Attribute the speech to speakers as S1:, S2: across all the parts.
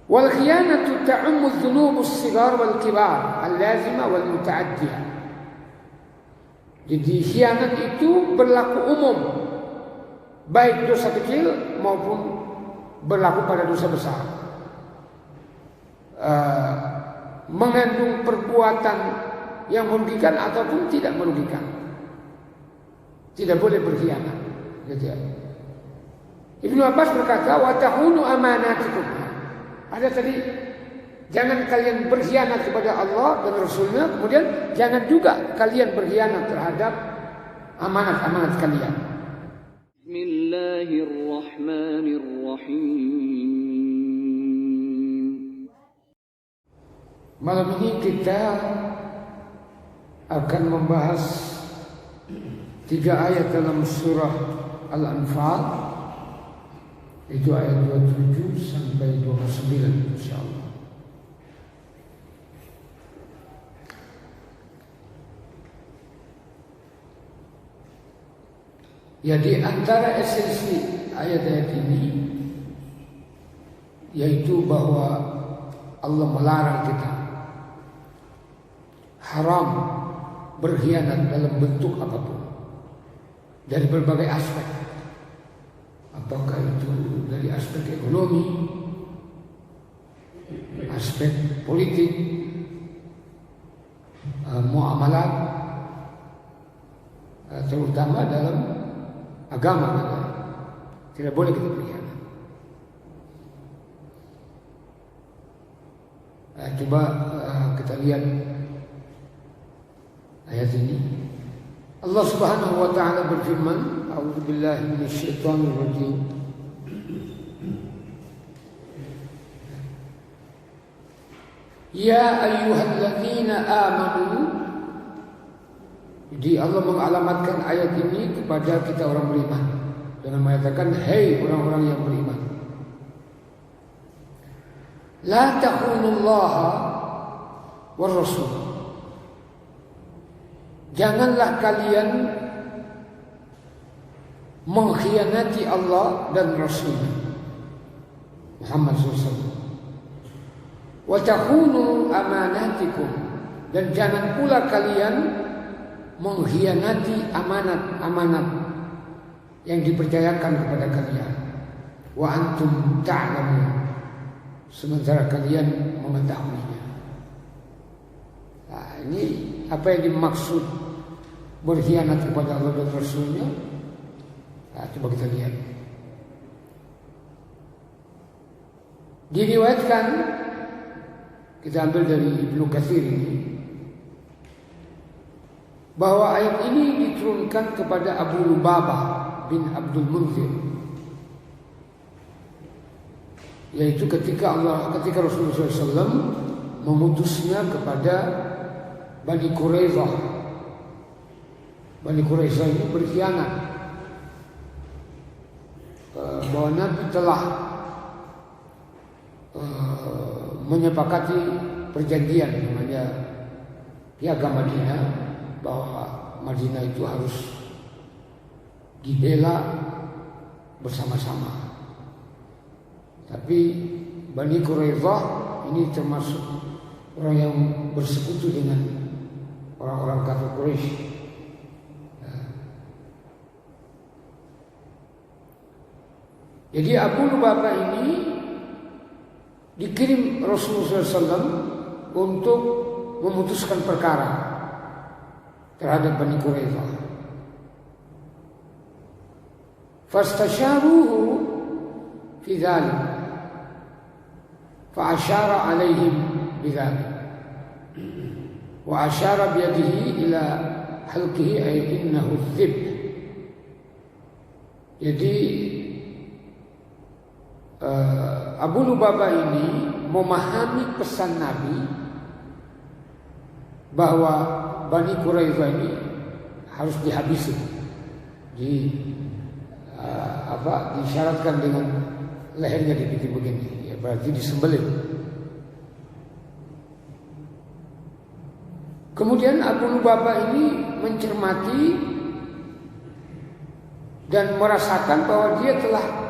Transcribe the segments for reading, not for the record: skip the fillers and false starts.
S1: Wal khiyanatu ta'ummu dzunub as-sighar wal kibar al-lazimah wal muta'addiyah. Jadi khianat itu berlaku umum, baik dosa kecil maupun berlaku pada dosa besar. Mengandung perbuatan yang merugikan ataupun tidak merugikan. Tidak boleh berkhianat. Ibnu Abbas berkata, wa tahunu amanatikum. Ada tadi, jangan kalian berkhianat kepada Allah dan Rasulnya, kemudian jangan juga kalian berkhianat terhadap amanat-amanat kalian. Bismillahirrahmanirrahim. Malam ini kita akan membahas 3 ayat dalam surah Al-Anfal, itu ayat 27 sampai 29 insyaallah. Ya, di antara esensi ayat-ayat ini yaitu bahwa Allah melarang kita haram berkhianat dalam bentuk apapun dari berbagai aspek. Apakah itu dari aspek ekonomi, aspek politik, muamalat, terutama dalam agama. Tidak boleh kita berkhianat. Coba kita lihat ayat ini. Allah Subhanahu wa taala berfirman, a'udzu billahi minasyaitonir rajim. Ya ayyuhalladzina amanu. Jadi Allah mengalamatkan ayat ini kepada kita orang beriman dengan mengatakan, hai orang-orang yang beriman, la takhunullaha war rasul. Janganlah kalian mengkhianati Allah dan Rasul Muhammad SAW. Wa takhunu amanatikum, dan jangan pula kalian mengkhianati amanat-amanat yang dipercayakan kepada kalian. Wa antum ta'lamun, sementara kalian mengetahuinya. Nah, ini apa yang dimaksud berkhianat kepada Allah dan Rasulnya? Nah, coba kita lihat. Diriwayatkan, kita ambil dari Ibnu Katsir ini, bahwa ayat ini diturunkan kepada Abu Lubabah bin Abdul Munzir, yaitu ketika Rasulullah SAW memutusnya kepada Bani Quraisyah. Bani Quraisyah ini berkhianat bahwa Nabi telah menyepakati perjanjian namanya Piagam Madinah, bahwa Madinah itu harus dibela bersama-sama. Tapi Bani Quraisyah ini termasuk orang yang bersekutu dengan orang-orang kafir Quraisy. Jadi Abu Lubabah ini dikirim Rasulullah SAW untuk memutuskan perkara terhadap Bani Quraisyah. Fastasyaruhu fi dzalik, fa asyara alaihim bidzalik, wa asyara biyadihi ila halqihi ay innahu dzib. Jadi Abu Lubabah ini memahami pesan Nabi bahwa Bani Quraisyah ini harus dihabisi, disyaratkan dengan lehernya dibikin begini, ya berarti disembelih. Kemudian Abu Lubabah ini mencermati dan merasakan bahwa dia telah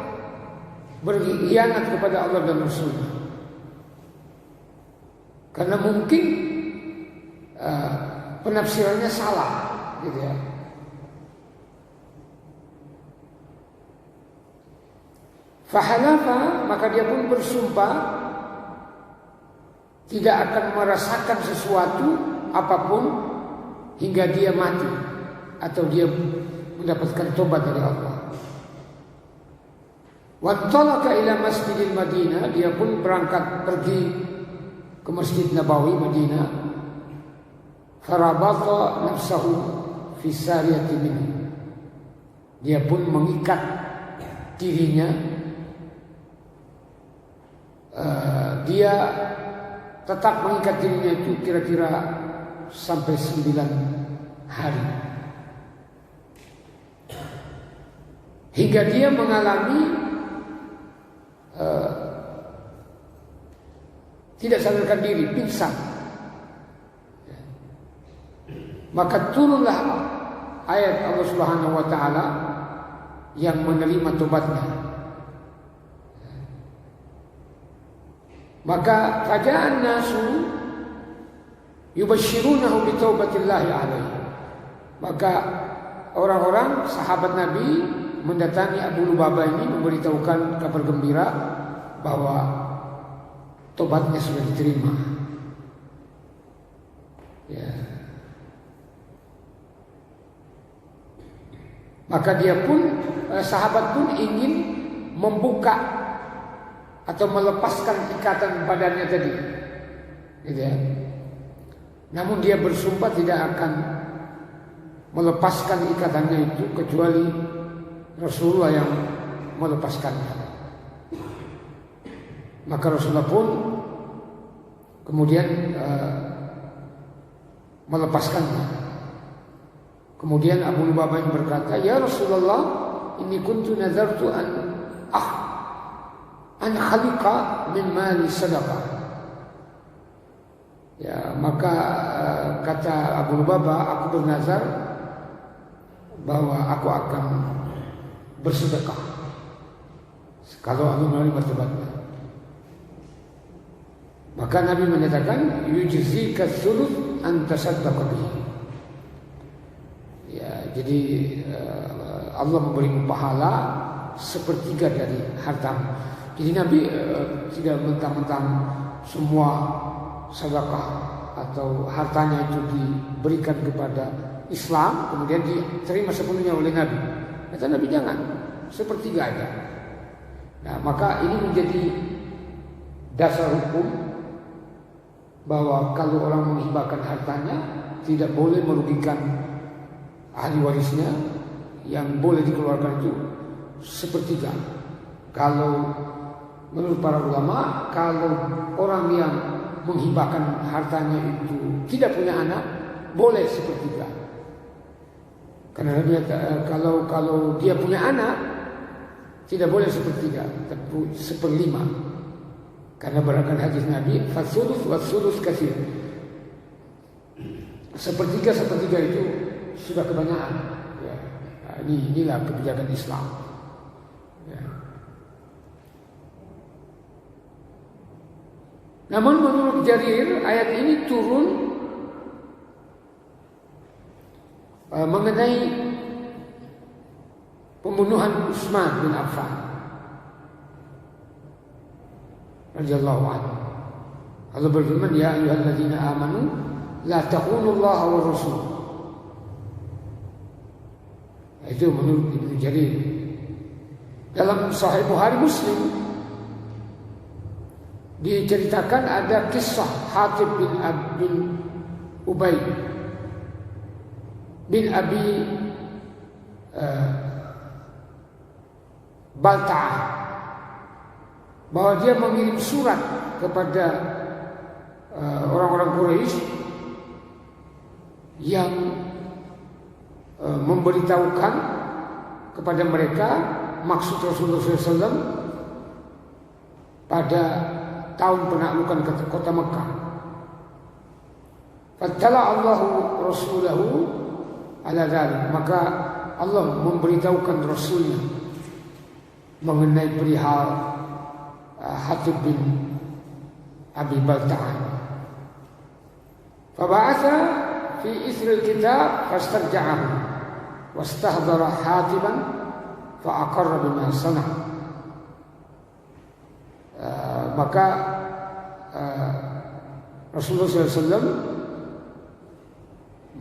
S1: berkhianat kepada Allah dan Rasulnya. Karena mungkin penafsirannya salah, gitu ya. Fahalafa, maka dia pun bersumpah tidak akan merasakan sesuatu apapun hingga dia mati atau dia mendapatkan tobat dari Allah. Wantalaqa ila Masjidil Madinah, dia pun berangkat pergi ke Masjid Nabawi Madinah. Farabata nafsahu fi sariyati minhu, dia pun mengikat dirinya. Dia tetap mengikat dirinya itu kira-kira sampai 9 hari. Hingga dia mengalami tidak sadarkan diri, pingsan. Maka turunlah ayat Allah Subhanahu wa taala yang menerima tobatnya. Maka faja'an nasu yubashshirunahu bi taubatillahi alaihi. Maka orang-orang sahabat Nabi mendatangi Abu Lubabah ini, memberitahukan kabar gembira bahwa tobatnya sudah diterima. Ya. Maka dia pun, sahabat pun ingin membuka atau melepaskan ikatan badannya tadi, gitu ya. Namun dia bersumpah tidak akan melepaskan ikatannya itu kecuali Rasulullah yang melepaskannya. Maka Rasulullah pun kemudian melepaskannya. Kemudian Abu Lubabah berkata, "Ya Rasulullah, inni kuntu nazartu an khaliqa min mali sadaqah." Ya, maka kata Abu Lubabah, aku bernazar bahwa aku akan bersedekah kalau aku menerima tobatnya. Maka Nabi menyatakan, yujzika thuluth an tasaddaqa bihi. Ya, jadi Allah memberimu pahala sepertiga dari hartamu. Jadi Nabi tidak mentang-mentang semua sedekah atau hartanya itu diberikan kepada Islam kemudian diterima sepenuhnya oleh Nabi. Kata Nabi, jangan, sepertiga aja. Nah, maka ini menjadi dasar hukum bahwa kalau orang menghibahkan hartanya tidak boleh merugikan ahli warisnya. Yang boleh dikeluarkan itu sepertiga. Kalau menurut para ulama, kalau orang yang menghibahkan hartanya itu tidak punya anak, boleh sepertiga. Karena dia, kalau dia punya anak, tidak boleh sepertiga, tapi 1/5. Karena berdasarkan hadis Nabi, fasulus wasulus kasir. Sepertiga itu sudah kebanyakan. Ya. Nah, inilah kebijakan Islam. Ya. Namun menurut Jarir, ayat ini turun mengenai pembunuhan Utsman bin Affan radhiyallahu anhu. Allah berfirman, ya ayyuhalladzina amanu la taqunullaha wa rasul. Itu menurut Ibnu Jarir. Dalam Sahih Bukhari Muslim diceritakan ada kisah Hatib bin Ubay bin Abi Balta'ah, bahwa dia mengirim surat kepada orang-orang Quraisy yang memberitahukan kepada mereka maksud Rasulullah SAW pada tahun penaklukan kota Mekah. Fattala Allahu Rasulahu ala dzalik, maka Allah memberitahukan Rasulnya mengenai perihal Hatib bin Abi Balta'ah. Faba'atha fi isril kitab fastarja'ahu wastahdara hatiban fa'aqarra bima sana'a. Maka Rasulullah SAW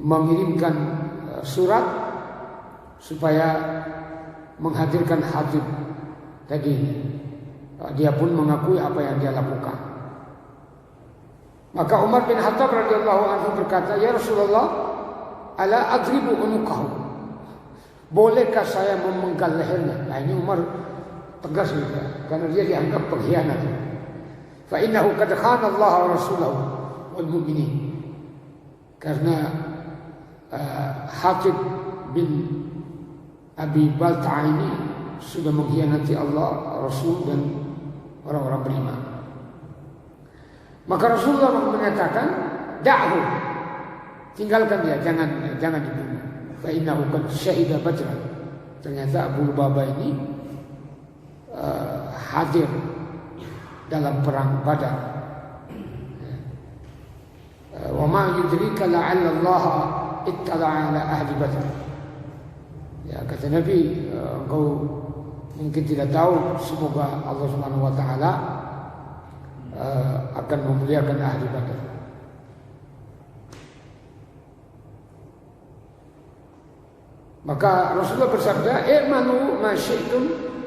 S1: mengirimkan surat supaya menghadirkan Hatib tadi. Dia pun mengakui apa yang dia lakukan. Maka Umar bin Khattab radhiyallahu anhu berkata, "Ya Rasulullah, ala adribu unuqahu." Bolehkah saya memenggal lehernya? Nah, ini Umar tegas juga, karena dia dianggap pengkhianat. Fa innahu qad khana Allah wa rasulahu wal mu'minin. Karena Hatib bin Abi Balta'a ini sudah mengkhianati Allah, Rasul dan orang-orang beriman. Maka Rasulullah menyatakan, "Da'hu." Tinggalkan dia, jangan dibunuh. Fa innahu qad syahida badran. Ternyata Abu Lubabah ini hadir dalam perang Badar. Wa ma yudrika la'alla Allah ittala'a ala ahli Badar. Ya, kata Nabi, engkau mungkin tidak tahu, semoga Allah Subhanahu wa taala akan memuliakan ahli Badar. Maka Rasulullah bersabda, "I'malu ma syi'tum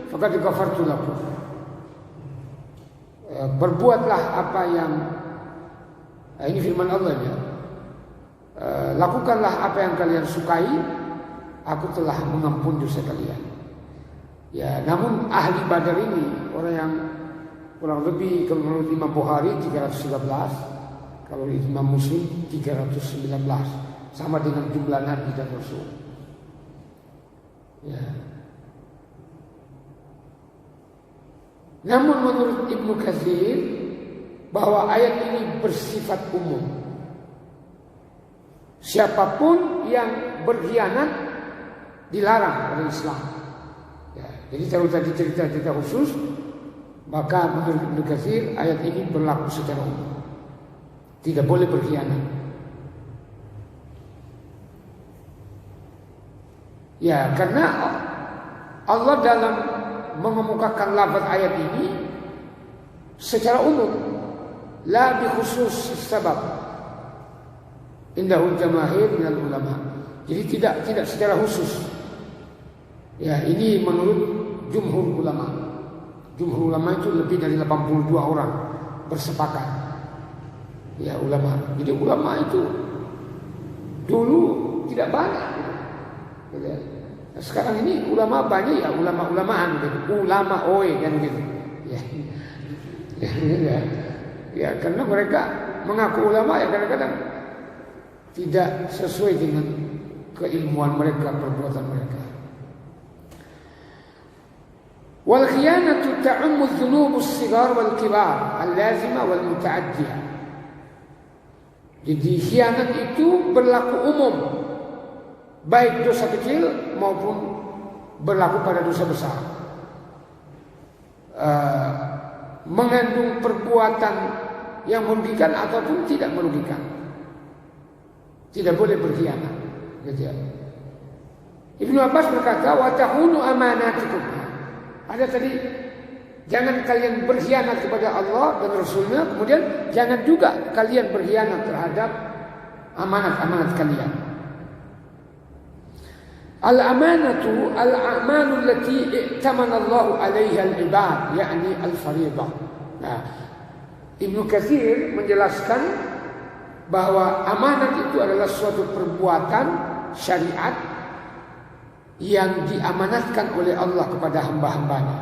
S1: faqad ghafartu lakum." Berbuatlah apa yang ini firman Allah ya. Lakukanlah apa yang kalian sukai, aku telah mengampuni dosa kalian. Ya, namun ahli Badar ini orang yang kurang lebih, kalau menurut Imam Bukhari 313, kalau Imam Muslim 319, sama dengan jumlah Nabi dan Rasul. Ya. Namun menurut Ibnu Katsir bahwa ayat ini bersifat umum. Siapapun yang berkhianat dilarang oleh Islam. Ya, jadi kalau tadi cerita khusus, maka menurut Ibnu Katsir ayat ini berlaku secara umum. Tidak boleh berkhianat. Ya, karena Allah dalam mengemukakan lafaz ayat ini secara umum, la bi khusus sebab indahul jamaahir minal ulama. Jadi tidak secara khusus. Ya, ini menurut jumhur ulama. Jumhur ulama itu lebih dari 82 orang bersepakat. Ya, ulama. Jadi ulama itu dulu tidak banyak. Ya. Nah, sekarang ini ulama banyak ya, ulama-ulamaan gitu. Ulama oe kan gitu. Ya. Ya, karena mereka mengaku ulama ya kadang-kadang tidak sesuai dengan keilmuan mereka, perbuatan mereka. Wal khiyanatu ta'ummu adh-dhunub as-sighar wal kibar al-lazima wal muta'addiyah. Jadi khianat itu berlaku umum, baik dosa kecil maupun berlaku pada dosa besar. Mengandung perbuatan yang merugikan ataupun tidak merugikan. Tidak boleh berkhianat. Gitu ya. Ibnu Abbas berkata, "Wa tahunu amanatikum." Ada tadi, jangan kalian berkhianat kepada Allah dan Rasulnya, kemudian jangan juga kalian berkhianat terhadap amanat-amanat kalian. Al-amanatu al-a'malu allati i'tamana Allah 'alaiha al-ibad, yakni al-fariidah. Nah, Ibnu Katsir menjelaskan bahwa amanat itu adalah suatu perbuatan syariat yang diamanatkan oleh Allah kepada hamba-hambanya,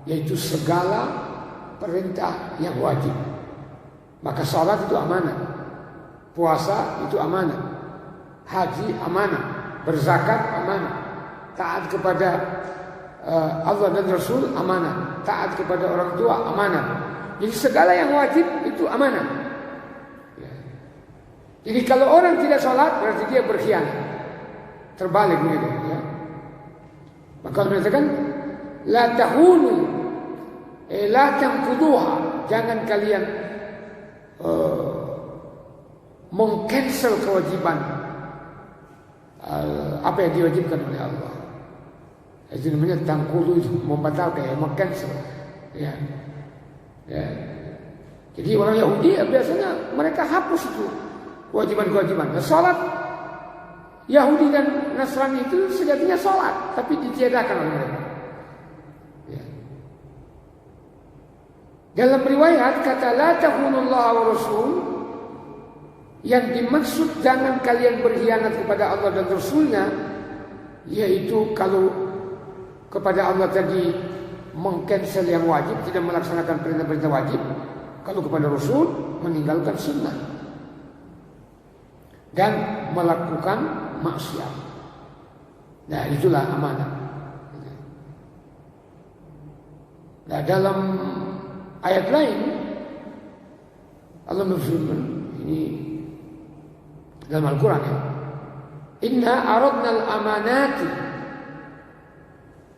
S1: yaitu segala perintah yang wajib. Maka salat itu amanat, puasa itu amanat, haji amanat, berzakat amanat, taat kepada Allah dan Rasul amanat, taat kepada orang tua amanat. Jadi segala yang wajib itu amanat. Jadi kalau orang tidak sholat berarti dia berkhianat. Terbalik begitu ya. Maka mengatakan la tahunu la tanquduha, jangan kalian mengcancel kewajiban apa yang diwajibkan oleh Allah. Itu namanya tangkulu, membatalkan, mengcancel. Ya. Ya. Jadi orang Yahudi biasanya mereka hapus itu kewajiban-kewajiban. Nah, sholat Yahudi dan Nasrani itu sejatinya sholat, tapi ditiadakan oleh mereka. Ya. Dalam riwayat kata la tahunullah wa rasul, yang dimaksud jangan kalian berkhianat kepada Allah dan Rasulnya, yaitu kalau kepada Allah tadi mengcancel yang wajib, tidak melaksanakan perintah-perintah wajib. Kalau kepada Rasul meninggalkan sunnah dan melakukan maksiat. Nah, itulah amanah. Nah, dalam ayat lain Allah berfirman, ini dalam Al-Quran ya, inna aradna al-amanati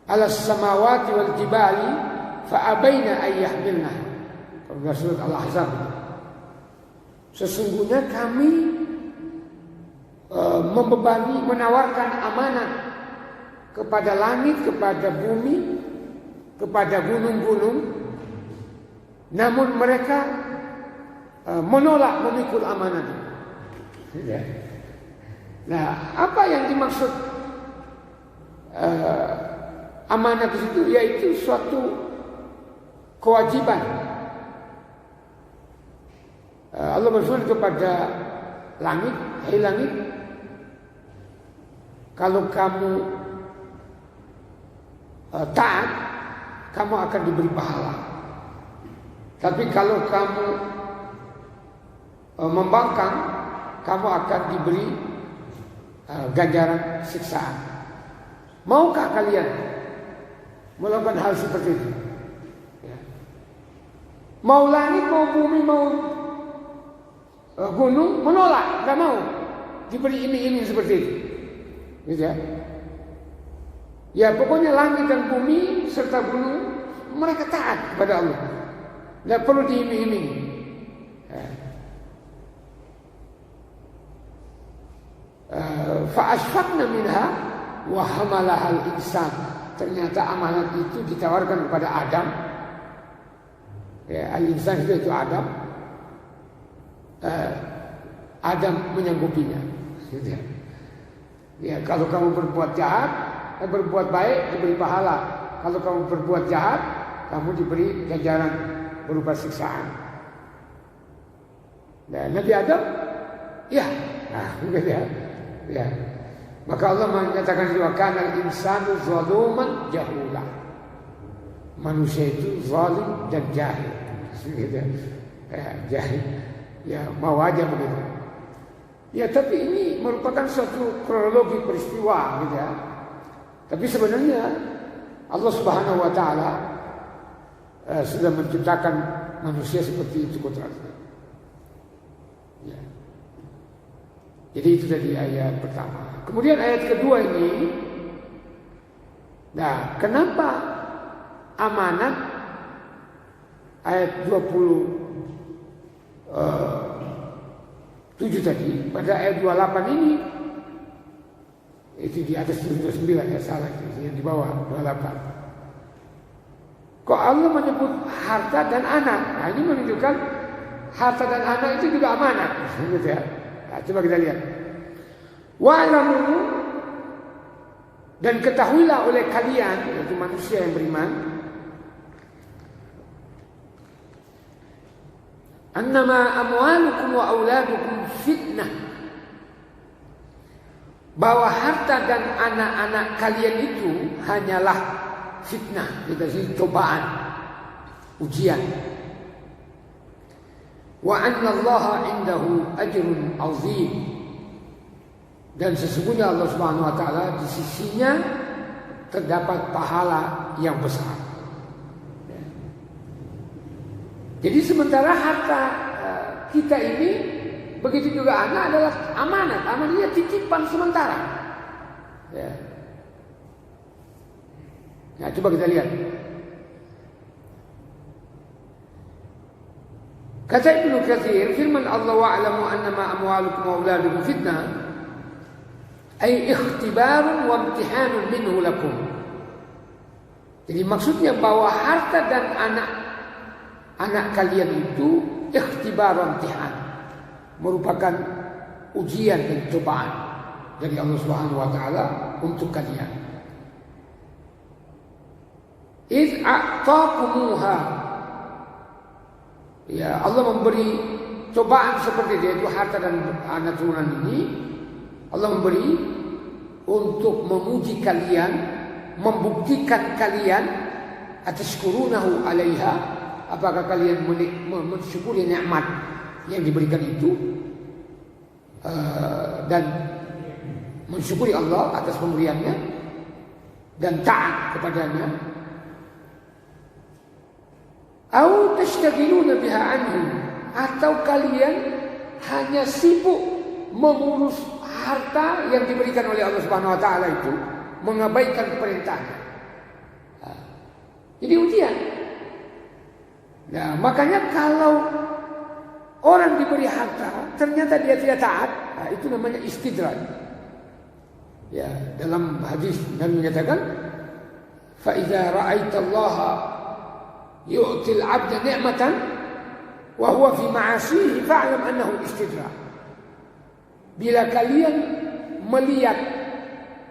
S1: ala samawati wal jibali fa'abaina ayyahmilna. Kalau surat Al-Ahzab, sesungguhnya kami membebani, menawarkan amanat kepada langit, kepada bumi, kepada gunung-gunung, namun mereka menolak memikul amanat. Ya. Nah, apa yang dimaksud amanat itu? Yaitu suatu kewajiban. Allah berfirman kepada langit, hai langit, kalau kamu taat, kamu akan diberi pahala. Tapi kalau kamu membangkang, kamu akan diberi ganjaran siksaan. Maukah kalian melakukan hal seperti itu? Ya. Mau langit, mau bumi, mau gunung menolak, tidak mau diberi iming-iming seperti itu. Gitu ya. Ya, pokoknya langit dan bumi serta gunung mereka taat kepada Allah. Tidak perlu diiming-iming. Ya. Fa'ashfaqna minha wa hamalaha al-insan. Ternyata amanat itu ditawarkan kepada Adam. Ya, al-insan itu Adam. Adam menyanggupinya. Gitu ya. Ya, kalau kamu berbuat jahat, berbuat baik diberi pahala. Kalau kamu berbuat jahat, kamu diberi ganjaran berupa siksaan. Dan Nabi Adam, ya, ya. Ya. Maka Allah menyatakan wa kana al-insanu zaluman jahula. Manusia itu zalim dan jahil. Ya, jahil. Ya, mau aja begitu. Ya, tapi ini merupakan suatu kronologi peristiwa gitu ya. Tapi sebenarnya Allah Subhanahu wa taala sudah menciptakan manusia seperti itu kodratnya. Ya. Jadi itu tadi ayat pertama. Kemudian ayat kedua ini, nah, kenapa amanat ayat 27 tadi, pada ayat 28 ini itu di atas 29 ya, salah yang di bawah 28. Kok Allah menyebut harta dan anak? Nah, ini menunjukkan harta dan anak itu juga amanat. Gitu ya. Nah, coba kita lihat. Wa'lamu, dan ketahuilah oleh kalian, yaitu manusia yang beriman, annama amwalukum wa auladukum fitnah, bahwa harta dan anak-anak kalian itu hanyalah fitnah, itu cobaan, ujian. Wa annallaha indahu ajrun azim, dan sesungguhnya Allah Subhanahu wa taala di sisinya terdapat pahala yang besar. Jadi sementara harta kita ini, begitu juga anak adalah amanat. Amanatnya titipan sementara. Ya. Nah, coba kita lihat. Kata Ibnu Katsir, firman Allah wa'lamu annama amwalukum wa auladukum fitnah, ay ikhtibarun wa imtihanun minhu lakum. Jadi maksudnya bahwa harta dan anak kalian itu ikhtibar wa imtihan, merupakan ujian dan cobaan dari Allah Subhanahu wa taala untuk kalian. Iz a'taqumuha, ya Allah memberi cobaan seperti itu, harta dan anak turunan ini Allah memberi untuk memuji kalian, membuktikan kalian atas kurunahu alaiha, apakah kalian mensyukuri nikmat yang diberikan itu dan mensyukuri Allah atas pemberiannya dan taat kepadanya, au tashtagiluna biha anhu, atau kalian hanya sibuk mengurus harta yang diberikan oleh Allah Subhanahu wa taala itu, mengabaikan perintahnya. Jadi ujian. Nah, makanya kalau orang diberi harta ternyata dia tidak taat, nah, itu namanya istidraj. Ya, dalam hadis Nabi menyatakan, fa idza ra'aita Allah yu'til 'abda ni'matan wa huwa fi ma'asihi fa'lam annahu istidraj. Bila kalian melihat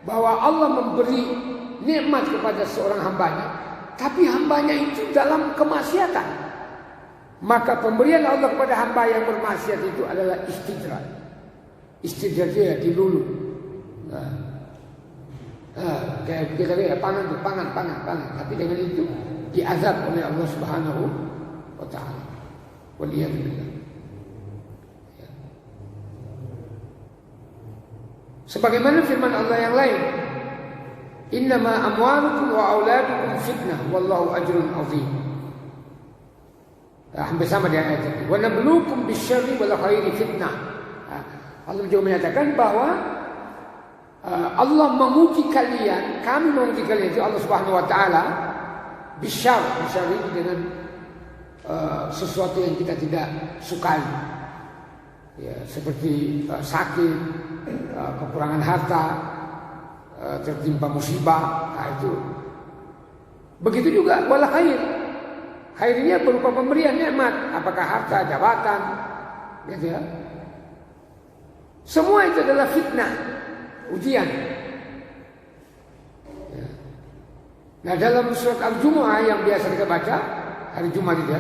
S1: bahwa Allah memberi nikmat kepada seorang hambanya, tapi hambanya itu dalam kemaksiatan, maka pemberian Allah kepada hamba yang bermaksiat itu adalah istidraj. Istidraj dia dilulu. Kayak kita lihat pangan, tapi dengan itu diazab oleh Allah Subhanahu wa taala. Waliyadzubillah. Ya. Sebagaimana firman Allah yang lain, innama amwalukum wa auladukum fitnah wallahu ajrun azim. Hampir sama di ayat ini. Wa nabluukum bisyarri wal khairi fitnah. Allah juga menyatakan bahwa Allah memuji kalian, kami memuji kalian, itu Allah Subhanahu wa taala, bisyar ini dengan sesuatu yang kita tidak sukai. Ya, seperti sakit, kekurangan harta, tertimpa musibah, nah itu. Begitu juga wal khair. Khairnya berupa pemberian nikmat, apakah harta, jabatan, gitu ya. Semua itu adalah fitnah, ujian. Ya. Nah, dalam surat Al-Jumu'ah yang biasa kita baca hari Jumat itu,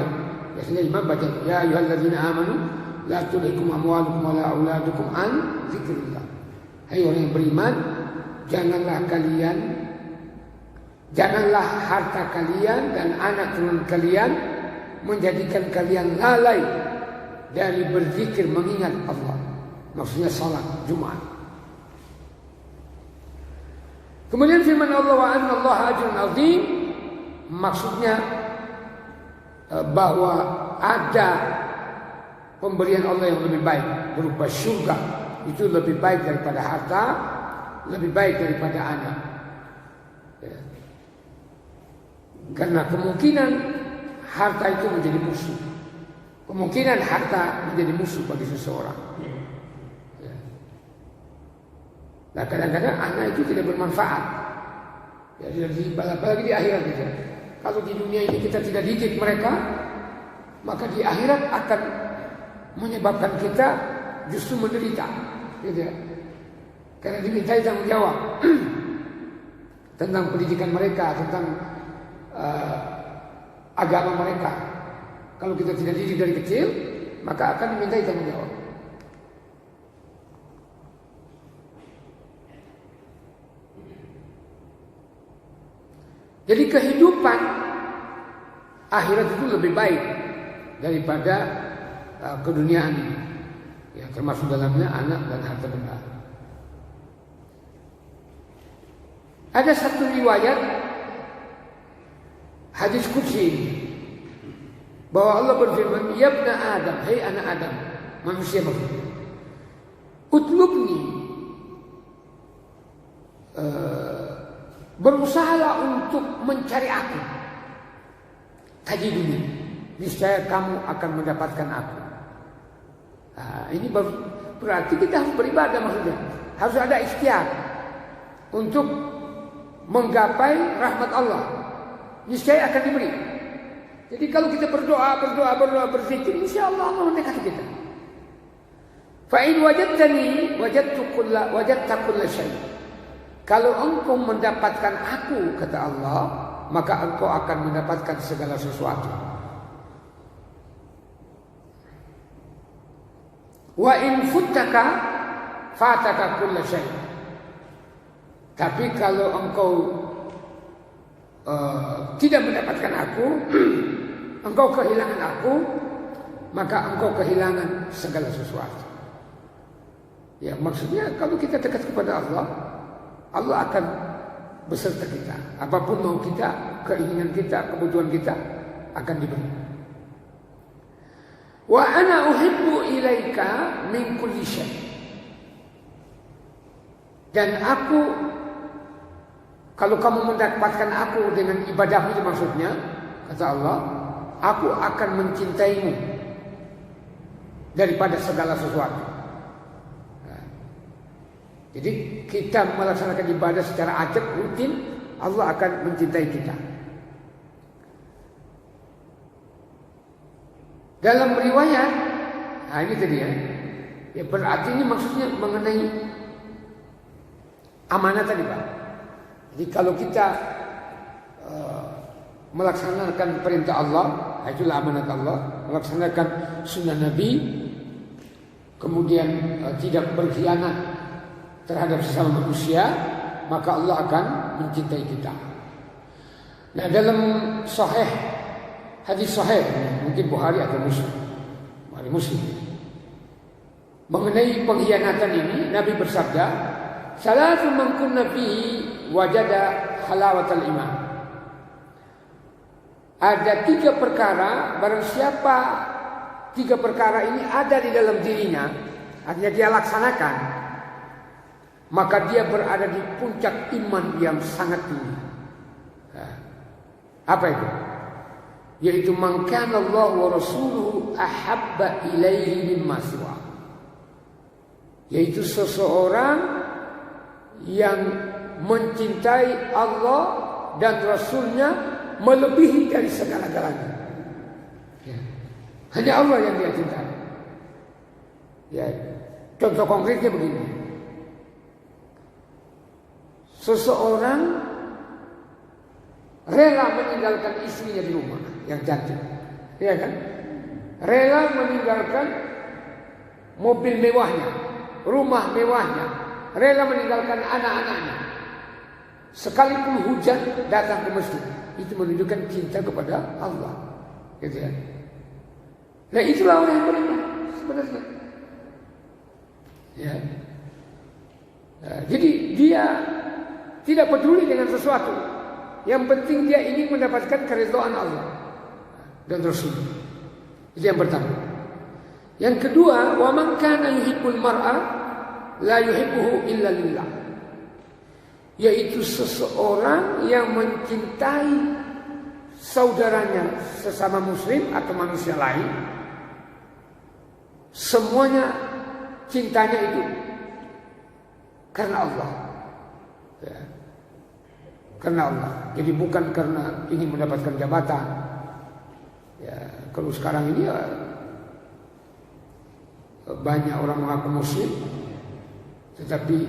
S1: biasanya imam baca, ya ayyuhalladzina amanu la tulhikum amwalukum wala auladukum an dzikrillah. Hai orang yang beriman, janganlah harta kalian dan anak turunan kalian menjadikan kalian lalai dari berzikir mengingat Allah. Maksudnya salat Jumat. Kemudian firman Allah wa anna Allah ajrun azim, maksudnya bahwa ada pemberian Allah yang lebih baik berupa surga, itu lebih baik daripada harta, lebih baik daripada anak. Ya. Karena kemungkinan harta itu menjadi musuh. Kemungkinan harta menjadi musuh bagi seseorang. Ya. Nah, kadang-kadang anak itu tidak bermanfaat. Ya, apalagi di akhirat gitu. Kalau di dunia ini kita tidak didik mereka, maka di akhirat akan menyebabkan kita justru menderita. Gitu ya. Karena dimintai tanggung jawab tentang pendidikan mereka, tentang agama mereka. Kalau kita tidak didik dari kecil, maka akan dimintai tanggung jawab. Jadi kehidupan akhirat itu lebih baik daripada keduniaan ini. Ya, termasuk dalamnya anak dan harta benda. Ada satu riwayat hadis qudsi ini, bahwa Allah berfirman, ya ibna Adam, hai anak Adam, manusia maksudnya, utlubni, berusahalah untuk mencari aku, tajiduni, niscaya kamu akan mendapatkan aku. Nah, ini berarti kita harus beribadah maksudnya. Harus ada ikhtiar untuk menggapai rahmat Allah. Niscaya akan diberi. Jadi kalau kita berdoa, berzikir, insya Allah Allah mendekati kita. Fa in wajadtani wajadta kulla syai. Kalau engkau mendapatkan aku, kata Allah, maka engkau akan mendapatkan segala sesuatu. Wa in futtaka fataka kulla syai. Tapi kalau engkau tidak mendapatkan aku, engkau kehilangan aku, maka engkau kehilangan segala sesuatu. Ya, maksudnya kalau kita dekat kepada Allah, Allah akan beserta kita. Apapun mau kita, keinginan kita, kebutuhan kita akan diberi. Wa ana uhibbu ilaika min kulli syai. Dan aku, kalau kamu mendapatkan aku dengan ibadahmu, itu maksudnya, kata Allah, aku akan mencintaimu daripada segala sesuatu. Nah, jadi kita melaksanakan ibadah secara acak, rutin, Allah akan mencintai kita. Dalam riwayat, nah ini tadi ya berarti ini maksudnya mengenai amanah tadi Pak. Jadi kalau kita melaksanakan perintah Allah, itulah amanat Allah, melaksanakan sunnah Nabi, kemudian tidak berkhianat terhadap sesama manusia, maka Allah akan mencintai kita. Nah, dalam sahih, hadis sahih, mungkin Bukhari atau Muslim, mengenai pengkhianatan ini, Nabi bersabda, "Salatu man kunna fihi wajada halawatal iman." Ada 3 perkara, barang siapa 3 perkara ini ada di dalam dirinya, artinya dia laksanakan, maka dia berada di puncak iman yang sangat tinggi. Nah, apa itu? Yaitu man kana Allah wa rasuluhu ahabba ilaihi mimma siwa. Yaitu seseorang yang mencintai Allah dan Rasulnya melebihi dari segala-galanya. Ya. Hanya Allah yang dia cintai. Ya. Contoh konkretnya begini. Seseorang rela meninggalkan istrinya di rumah yang cantik, ya kan? Rela meninggalkan mobil mewahnya, rumah mewahnya, rela meninggalkan anak-anaknya, sekalipun hujan datang ke masjid. Itu menunjukkan cinta kepada Allah, gitu ya. Nah, itulah orang yang beriman sebenarnya. Ya. Nah, jadi dia tidak peduli dengan sesuatu. Yang penting dia ingin mendapatkan keridhaan Allah dan Rasul. Itu yang pertama. Yang kedua, wa man kana yuhibbul mar'a la yuhibbuhu illa lillah. Yaitu seseorang yang mencintai saudaranya sesama muslim atau manusia lain, semuanya cintanya itu karena Allah. Ya. Karena Allah. Jadi bukan karena ingin mendapatkan jabatan. Ya, kalau sekarang ini ya, banyak orang mengaku muslim, tetapi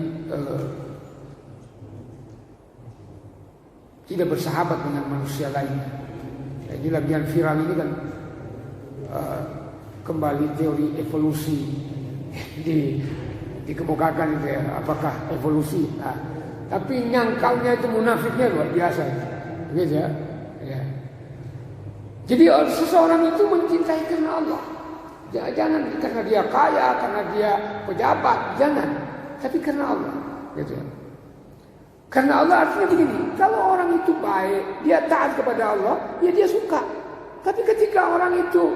S1: tidak bersahabat dengan manusia lainnya. Ya, ini lagi yang viral ini kan kembali teori evolusi dikemukakan itu ya, apakah evolusi? Nah, tapi nyangkalnya itu munafiknya luar biasa, gitu ya. Ya. Jadi seseorang itu mencintai karena Allah. Jangan karena dia kaya, karena dia pejabat, jangan. Tapi karena Allah, gitu ya. Karena Allah artinya begini, kalau orang itu baik, dia taat kepada Allah, ya dia suka. Tapi ketika orang itu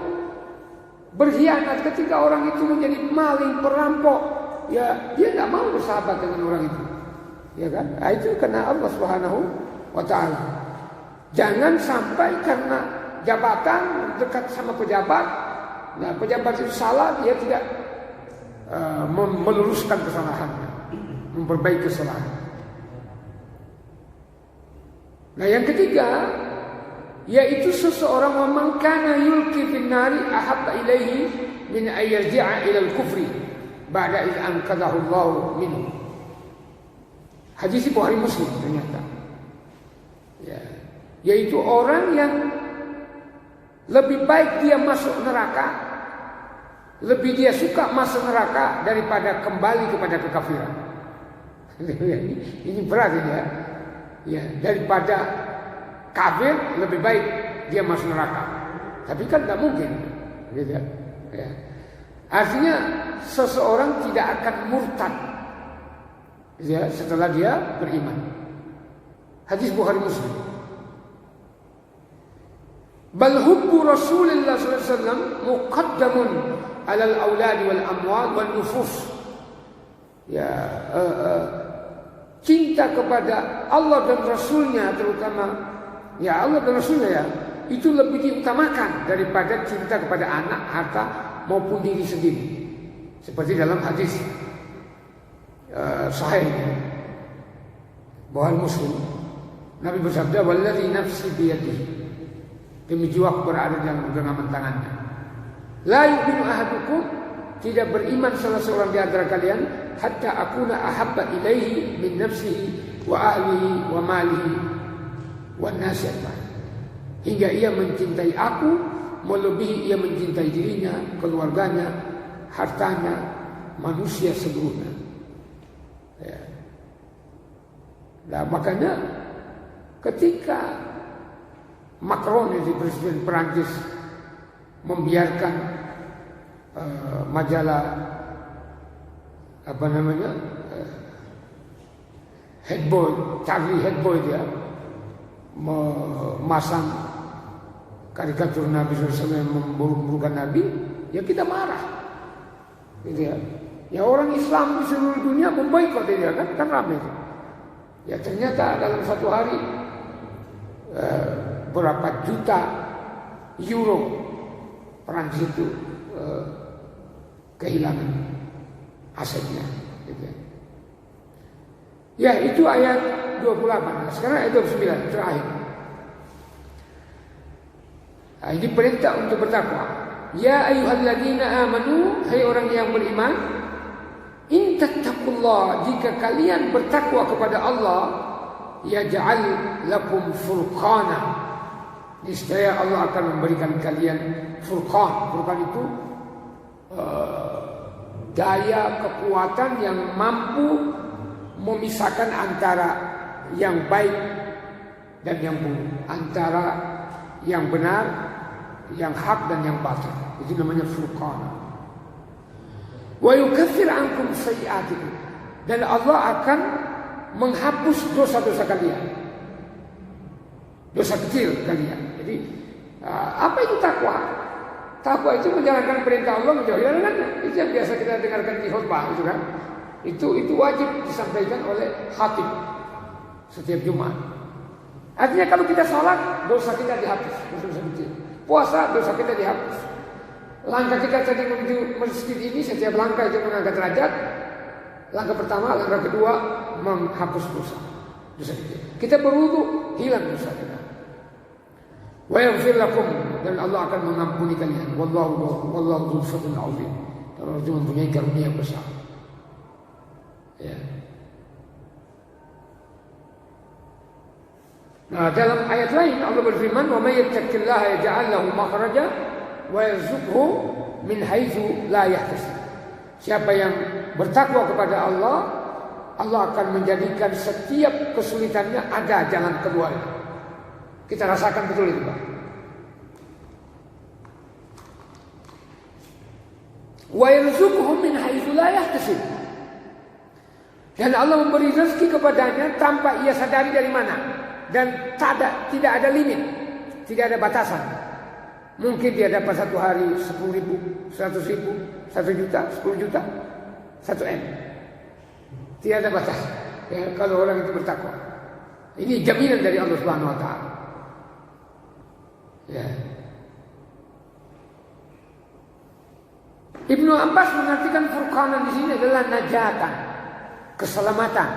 S1: berkhianat, ketika orang itu menjadi maling, perampok, ya dia tidak mau bersahabat dengan orang itu. Ya kan? Nah, itu karena Allah Subhanahu wa taala. Jangan sampai karena jabatan, dekat sama pejabat. Nah, pejabat itu salah, dia tidak meluruskan kesalahannya, memperbaiki kesalahan. Nah, yang ketiga, yaitu seseorang man kana yulqi fin nari ahabba ilaihi min ayyarji'a ila al-kufri ba'da iz anqadhahu Allah minhu. Hadis Bukhari Muslim ternyata. Ya, yaitu orang yang lebih baik dia masuk neraka, lebih dia suka masuk neraka daripada kembali kepada kekafiran. Ini berat ya. Ya, daripada kafir lebih baik dia masuk neraka. Tapi kan tidak mungkin, gitu ya. Artinya seseorang tidak akan murtad ya, setelah dia beriman. Hadis Bukhari Muslim. Bal hubbu Rasulillah sallallahu alaihi wasallam muqaddamun 'ala al-aulad wal amwal wal nufus. Ya, cinta kepada Allah dan Rasulnya, terutama ya Allah dan Rasulnya ya, itu lebih diutamakan daripada cinta kepada anak, harta maupun diri sendiri. Seperti dalam hadis sahih Bukhari Muslim, Nabi bersabda, "Wallazi nafsi biyadihi," demi jiwaku berada dalam genggaman tangannya. La yu'minu ahadukum, tidak beriman salah seorang di antara kalian, hatta akuna ahabba ilaihi min nafsihi wa ahlihi wa malihi wa nasi ajma'in. Hingga ia mencintai aku melebihi ia mencintai dirinya, keluarganya, hartanya, manusia seluruhnya. Ya. Nah, makanya ketika Macron, itu presiden Perancis, membiarkan majalah Headboy, Charlie Headboy dia memasang karikatur Nabi SAW yang memburuk-burukkan Nabi, ya kita marah, gitu ya. Ya orang Islam di seluruh dunia memboikot dia kan ramai. Ya ternyata dalam satu hari berapa juta euro Perancis itu kehilangan asetnya, gitu ya. Ya itu ayat 28. Sekarang ayat 29 terakhir. Nah, ini perintah untuk bertakwa. Ya ayyuhalladzina amanu, hai orang yang beriman, in tattaqullah, jika kalian bertakwa kepada Allah, yaj'al lakum furqana, niscaya Allah akan memberikan kalian furqan. Furqan itu daya kekuatan yang mampu memisahkan antara yang baik dan yang buruk, antara yang benar, yang hak dan yang batil. Itu namanya furqan. Wa yukaffir ankum sayyi'atikum, dan Allah akan menghapus dosa-dosa kalian, dosa kecil kalian. Jadi apa itu takwa? Takwa itu menjalankan perintah Allah, menjauhi larangannya. Itu yang biasa kita dengarkan di khutbah, itu kan? Itu wajib disampaikan oleh khatib setiap Jumat. Artinya kalau kita salat, dosa kita dihapus, dosa kecil. Puasa, dosa kita dihapus. Langkah kita tadi menuju masjid ini, setiap langkah itu mengangkat derajat. Langkah pertama, langkah kedua menghapus dosa kecil. Kita berwudu, hilang dosa kita. Wa yaghfir lakum, dan Allah akan mengampuni kalian. Wallahu dzul fadlil 'azim. Allah cuma punya karunia yang besar. Ya. Nah, dalam ayat lain Allah berfirman, "Wa may yattaqillaha yaj'al lahu makhraja wa yarzuqhu min haitsu la yahtasib." Siapa yang bertakwa kepada Allah, Allah akan menjadikan setiap kesulitannya ada jalan keluar. Kita rasakan betul itu, Pak. Wa yarzuqhu min haitsu la yahtasib. Dan Allah memberi rezeki kepadanya tanpa ia sadari dari mana. Dan tidak ada limit, tidak ada batasan. Mungkin dia dapat satu hari 10.000, 100.000, 1 juta, 10 juta, 1 M. Tidak ada batas ya, kalau orang itu bertakwa. Ini jaminan dari Allah Subhanahu Wa Taala. Ya. Ibnu Abbas mengartikan furqanan di sini adalah najatan, keselamatan.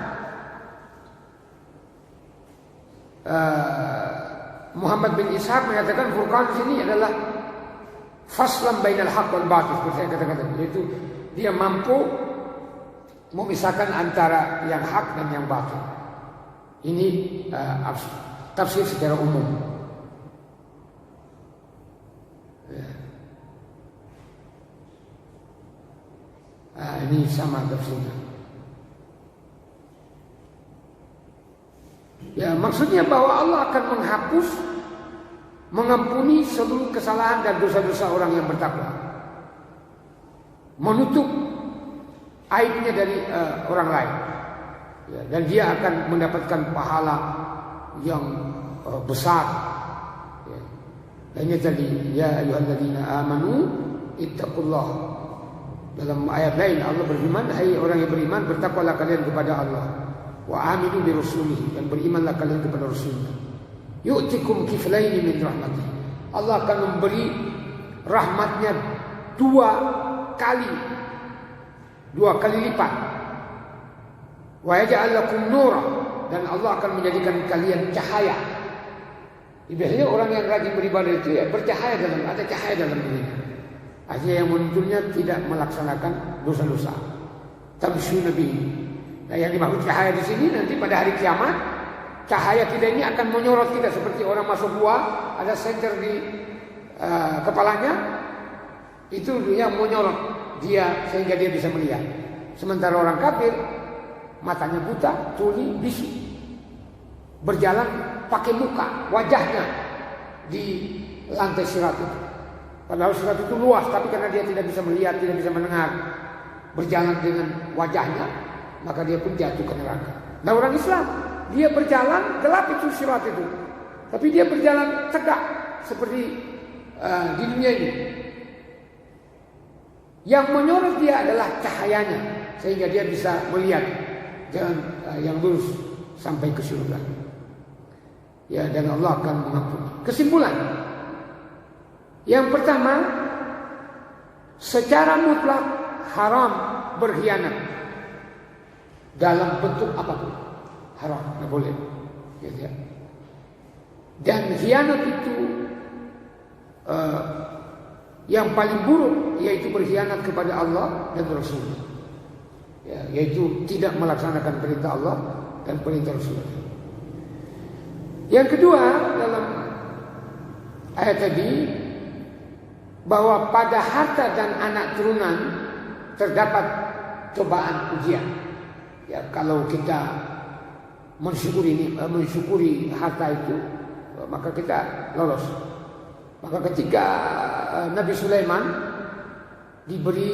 S1: Muhammad bin Ishaq mengatakan furqan di sini adalah faslam bainal haq wal batil, seperti saya katakan, yaitu dia mampu memisahkan antara yang hak dan yang batil. Ini tafsir secara umum. Ya. Ini sama tafsirnya. Ya, maksudnya bahwa Allah akan menghapus, mengampuni seluruh kesalahan dan dosa-dosa orang yang bertakwa, menutup aibnya dari orang lain, ya, dan dia akan mendapatkan pahala yang besar. Ya. Dan ini tadi, ya ayyuhalladzina amanu ittaqullah. Dalam ayat lain Allah berfirman, hai orang yang beriman, bertakwalah kalian kepada Allah, wa aminu bi rasulihi, dan berimanlah kalian kepada rasulnya. Yu'tikum kiflaini min rahmatih. Allah akan memberi rahmatnya dua kali lipat. Wa yaj'al lakum nura, dan Allah akan menjadikan kalian cahaya. Biasanya orang yang rajin beribadah itu ya bercahaya, ada cahaya dalam dirinya. Artinya yang menuntunnya tidak melaksanakan dosa-dosa. Tamsyuna bihi. Nah, yang dimaksud cahaya di sini nanti pada hari kiamat, cahaya kita ini akan menyorot kita seperti orang masuk gua, ada senter di kepalanya, itu yang menyorot dia sehingga dia bisa melihat. Sementara orang kafir matanya buta, tuli, bisu, berjalan pakai muka, wajahnya di lantai sirat itu. Padahal sirat itu luas, tapi karena dia tidak bisa melihat, tidak bisa mendengar, berjalan dengan wajahnya, maka dia pun jatuh ke neraka. Nah, orang Islam, dia berjalan gelap itu sirat itu, tapi dia berjalan tegak seperti di dunia ini. Yang menyorot dia adalah cahayanya, sehingga dia bisa melihat jalan yang lurus sampai ke surga. Ya, dan Allah akan mengampuni. Kesimpulan, yang pertama, secara mutlak haram berkhianat dalam bentuk apapun, haram, tidak boleh. Ya. Dan khianat itu yang paling buruk, yaitu berkhianat kepada Allah dan Rasul-Nya, ya, yaitu tidak melaksanakan perintah Allah dan perintah Rasul-Nya. Yang kedua, dalam ayat tadi, bahwa pada harta dan anak turunan terdapat cobaan ujian. Ya, kalau kita mensyukuri harta itu, maka kita lolos. Maka ketika Nabi Sulaiman diberi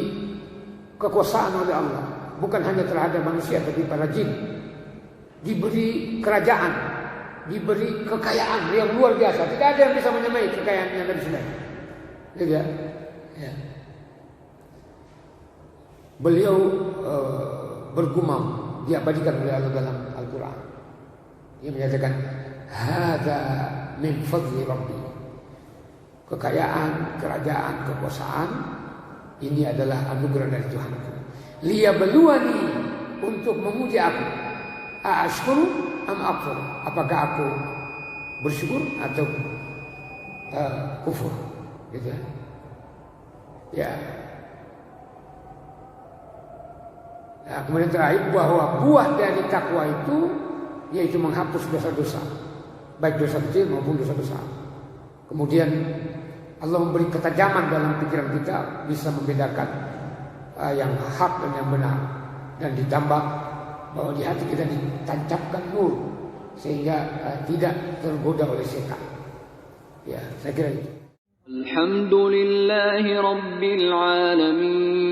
S1: kekuasaan oleh Allah, bukan hanya terhadap manusia tapi para jin, diberi kerajaan, diberi kekayaan yang luar biasa. Tidak ada yang bisa menyamai kekayaannya Nabi Sulaiman. Tidak. Ya. Beliau bergumam, diabadikan oleh Allah dalam Al-Quran. Dia menyatakan, "Hadza min fadli Rabbi." Kekayaan, kerajaan, kekuasaan ini adalah anugerah dari Tuhanku. Liyabluwani, untuk menguji aku. Aashkuru am akfur? Apakah aku bersyukur atau kufur? Gitu. Ya. Nah, kemudian terakhir, bahwa buah dari takwa itu yaitu menghapus dosa-dosa, baik dosa kecil maupun dosa besar. Kemudian Allah memberi ketajaman dalam pikiran kita, bisa membedakan yang hak dan yang benar, dan ditambah bahwa di hati kita ditancapkan nur sehingga tidak tergoda oleh setan. Ya, saya kira itu.
S2: Alhamdulillahi Rabbil Alamin.